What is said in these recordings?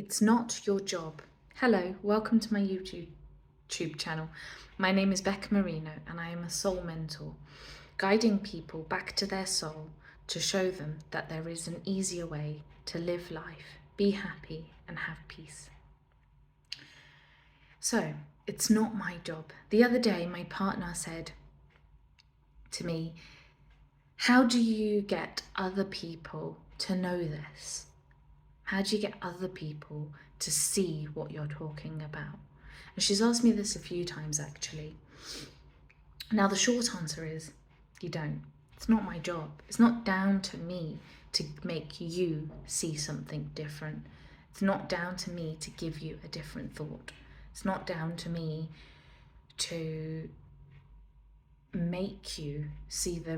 It's not your job. Hello, welcome to my YouTube channel. My name is Becca Marino and I am a soul mentor, guiding people back to their soul to show them that there is an easier way to live life, be happy and have peace. So, it's not my job. The other day, my partner said to me, how do you get other people to know this? How do you get other people to see what you're talking about? And she's asked me this a few times actually. Now the short answer is you don't. It's not my job. It's not down to me to make you see something different. It's not down to me to give you a different thought. It's not down to me to make you see the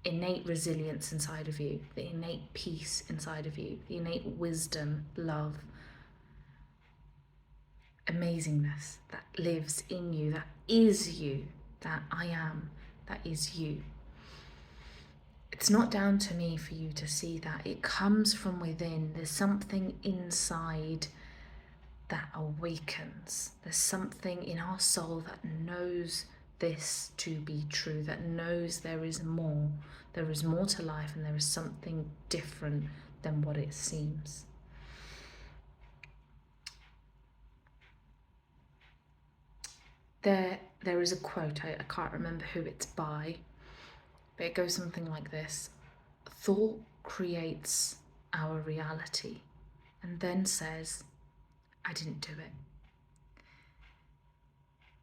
innate resilience inside of you, the innate peace inside of you, the innate wisdom, love, amazingness that lives in you, that is you, that I am, that is you. It's not down to me for you to see that. It comes from within. There's something inside that awakens. There's something in our soul that knows this to be true, that knows there is more to life, and there is something different than what it seems. There is a quote, I can't remember who it's by, but it goes something like this: thought creates our reality and then says, I didn't do it.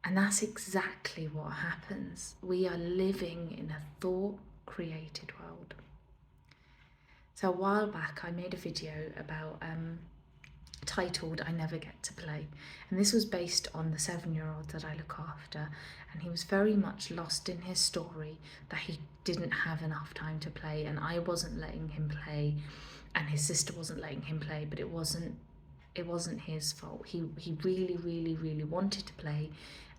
And that's exactly what happens. We are living in a thought-created world. So a while back, I made a video about titled I Never Get to Play. And this was based on the 7-year-old that I look after. And he was very much lost in his story that he didn't have enough time to play, and I wasn't letting him play, and his sister wasn't letting him play, but it wasn't his fault. He really wanted to play,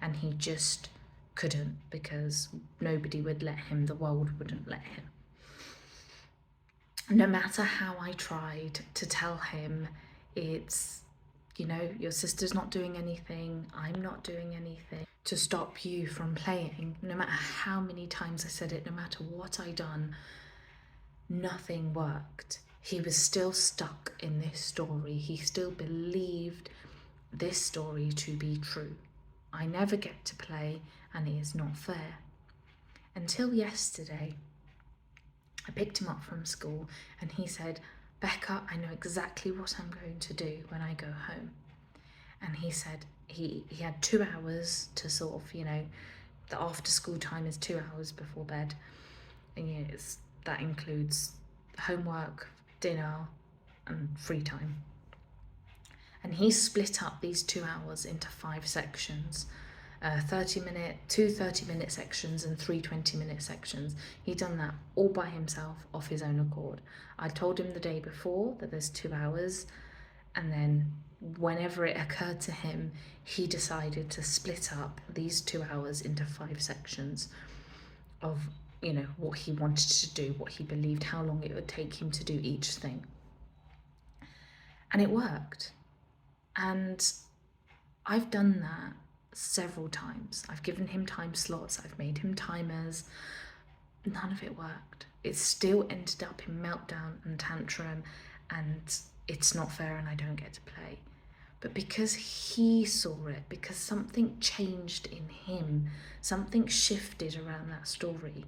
and he just couldn't because nobody would let him, the world wouldn't let him. No matter how I tried to tell him, it's, you know, your sister's not doing anything, I'm not doing anything to stop you from playing. No matter how many times I said it, no matter what I done, nothing worked. He was still stuck in this story. He still believed this story to be true. I never get to play and it is not fair. Until yesterday, I picked him up from school and he said, Becca, I know exactly what I'm going to do when I go home. And he said he had 2 hours to sort of, you know, the after school time is 2 hours before bed. And yes, that includes homework, dinner and free time. And he split up these 2 hours into 5 sections. 2 30-minute sections and 3 20-minute sections. He'd done that all by himself off his own accord. I told him the day before that there's 2 hours, and then whenever it occurred to him, he decided to split up these 2 hours into 5 sections of, you know, what he wanted to do, what he believed, how long it would take him to do each thing. And it worked. And I've done that several times. I've given him time slots, I've made him timers. None of it worked. It still ended up in meltdown and tantrum, and it's not fair and I don't get to play. But because he saw it, because something changed in him, something shifted around that story,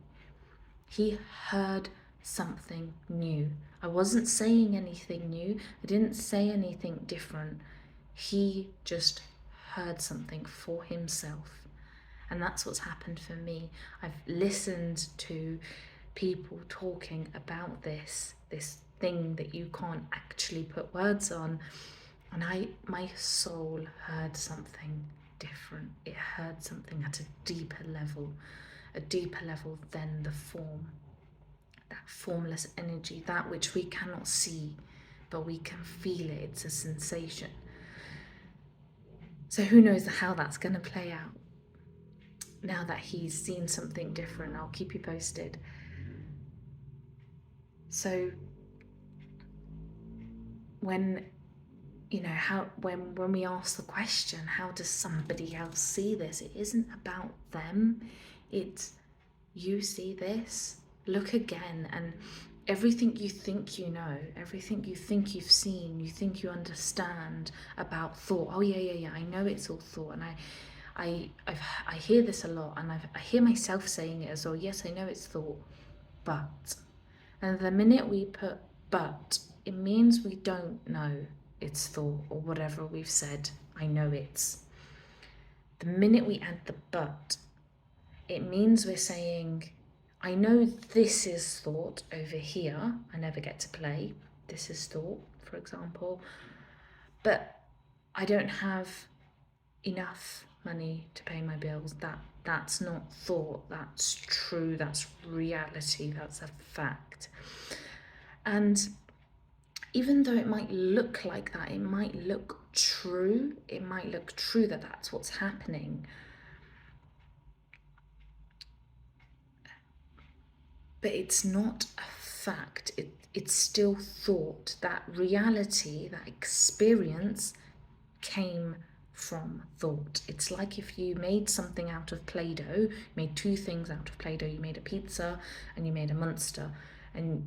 he heard something new. I wasn't saying anything new. I didn't say anything different. He just heard something for himself. And that's what's happened for me. I've listened to people talking about this thing that you can't actually put words on. And my soul heard something different. It heard something at a deeper level than the form. That formless energy, that which we cannot see, but we can feel it. It's a sensation. So who knows how that's going to play out. Now that he's seen something different, I'll keep you posted. So when you know, how when we ask the question, how does somebody else see this? It isn't about them. It's, you see this, look again, and everything you think you know, everything you think you've seen, you think you understand about thought. Oh yeah, I know it's all thought, and I hear this a lot, and I hear myself saying it as well. Yes, I know it's thought, but, and the minute we put but, it means we don't know it's thought, or whatever we've said, I know it's. The minute we add the but, it means we're saying, I know this is thought over here, I never get to play, this is thought, for example, but I don't have enough money to pay my bills. That's not thought, that's true, that's reality, that's a fact. And even though it might look like that, it might look true, that that's what's happening, but it's not a fact. It's still thought. That reality, that experience came from thought. It's like if you made something out of Play-Doh, you made two things out of Play-Doh, you made a pizza and you made a Munster, and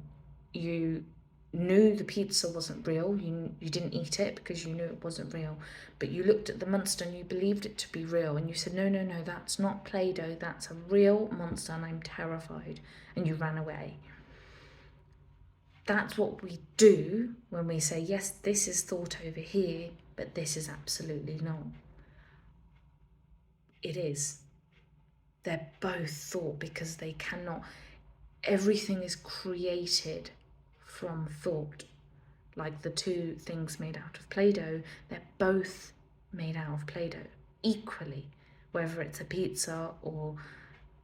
you knew the pizza wasn't real, you didn't eat it because you knew it wasn't real, but you looked at the Munster and you believed it to be real, and you said, no, that's not Play-Doh, that's a real monster and I'm terrified, and you ran away. That's what we do when we say, yes, this is thought over here, but this is absolutely not. It is. They're both thought, because they cannot, everything is created from thought. Like the two things made out of Play-Doh, they're both made out of Play-Doh equally, whether it's a pizza or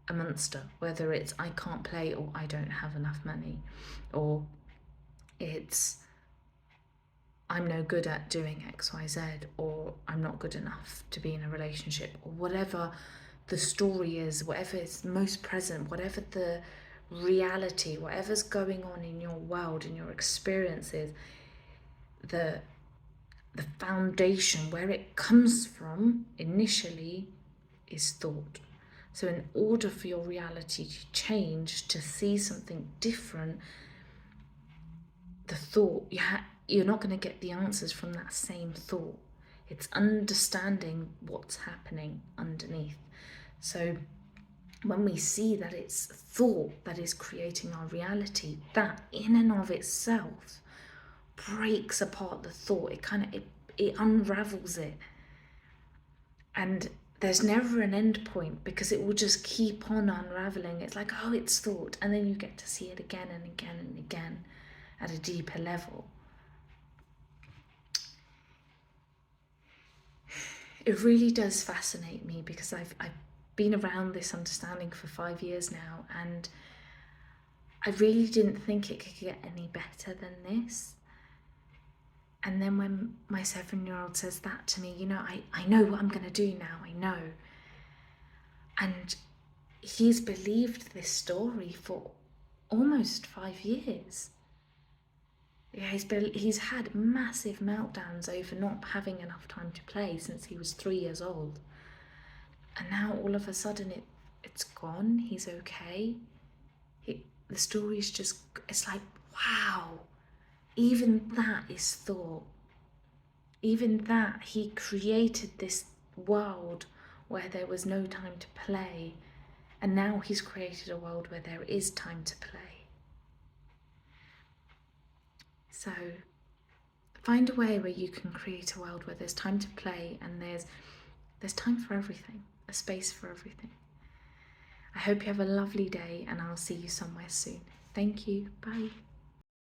a Munster, whether it's I can't play or I don't have enough money, or it's I'm no good at doing XYZ, or I'm not good enough to be in a relationship, or whatever the story is, whatever is most present, whatever the reality, whatever's going on in your world, in your experiences, the foundation, where it comes from initially, is thought. So in order for your reality to change, to see something different, the thought, you're not going to get the answers from that same thought. It's understanding what's happening underneath. So when we see that it's thought that is creating our reality, that in and of itself breaks apart the thought. It unravels it, and there's never an end point, because it will just keep on unraveling. It's like, oh, it's thought, and then you get to see it again and again and again at a deeper level. It really does fascinate me, because I've been around this understanding for 5 years now, and I really didn't think it could get any better than this. And then when my 7-year-old says that to me, I know what I'm going to do now, I know. And he's believed this story for almost 5 years. Yeah, he's had massive meltdowns over not having enough time to play since he was 3 years old. And now all of a sudden it's gone, he's okay. The story's just, it's like, wow, even that is thought. Even that, he created this world where there was no time to play, and now he's created a world where there is time to play. So find a way where you can create a world where there's time to play, and there's time for everything, a space for everything. I hope you have a lovely day, and I'll see you somewhere soon. Thank you. Bye.